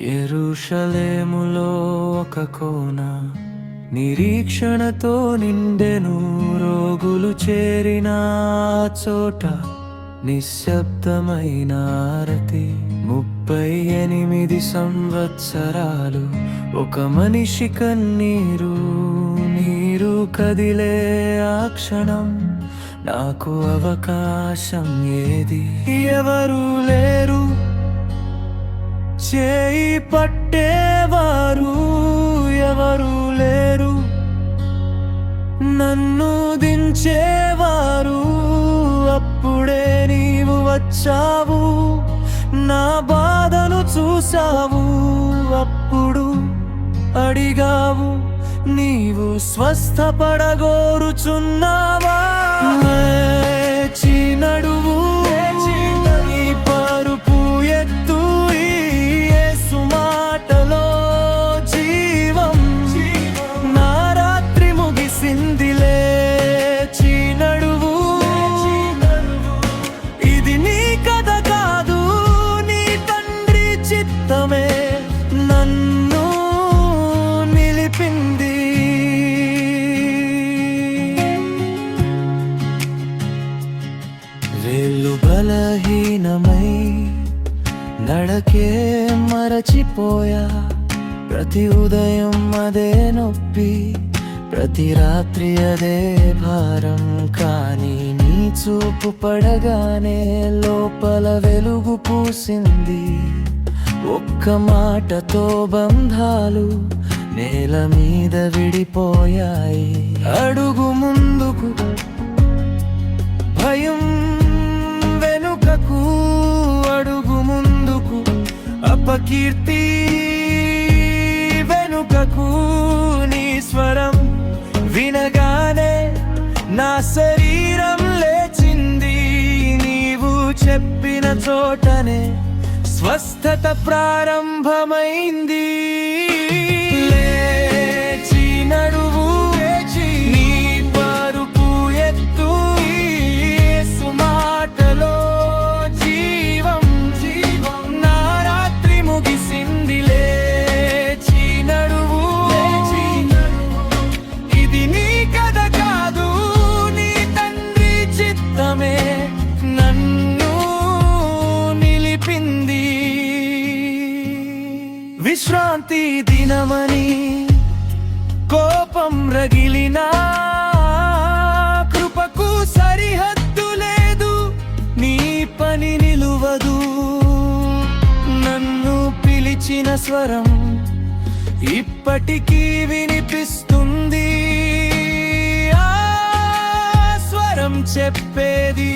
యెరూషలేములో ఒక కోన నిరీక్షణతో నిండెను. రోగులు చేరిన చోట నిశ్శబ్దమైన ఆరతి. 38 సంవత్సరాలు ఒక మనిషి కన్నీరు నీరు కదిలే ఆ క్షణం. నాకు అవకాశం ఏది? ఎవరు లేరు చేయి పట్టేవారు, ఎవరు లేరు నన్ను దించేవారు. అప్పుడే నీవు వచ్చావు, నా బాధను చూసావు. అప్పుడు అడిగావు, నీవు స్వస్థపడగోరుచున్నావా? లేచి నడువు, ఈ పరుపు ఎత్తు, ఈ యేసు మాటలో జీవం. నా రాత్రి ముగిసింది, లేచి నడువు. ఇది నీ కథ కాదు, నీ తండ్రి చిత్తమే నన్ను నిలిపింది. వేళ్ళు బలహీనమై నడకే మరచిపోయా. ప్రతి ఉదయం అదే నొప్పి, ప్రతి రాత్రి అదే భారం. కానీ నీ చూపు పడగానే లోపల వెలుగు పూసింది. ఒక్క మాటతో బంధాలు నేల మీద విడిపోయాయి. అడుగు ముందుకు, భయం వెనుకకు. అడుగు ముందుకు, అపకీర్తి వెనుకకు. నీ స్వరం వినగానే నా శరీరం లేచింది. నీవు చెప్పిన చోటనే స్వస్థత ప్రారంభమైంది. లేచి నడువు, నీ పరుపు ఎత్తు, యేసు మాటలో జీవం. నా రాత్రి ముగిసింది, లేచి నడువు. ఇది నీ కథ కాదు, నీ తండ్రి చిత్తమే నన్ను నిలిపింది. విశ్రాంతి దినమని కోపం రగిలినా, కృపకు సరిహద్దు లేదు. నీ పని నిలువదు. నన్ను పిలిచిన స్వరం ఇప్పటికీ వినిపిస్తుంది. ఆ స్వరం చెప్పేది,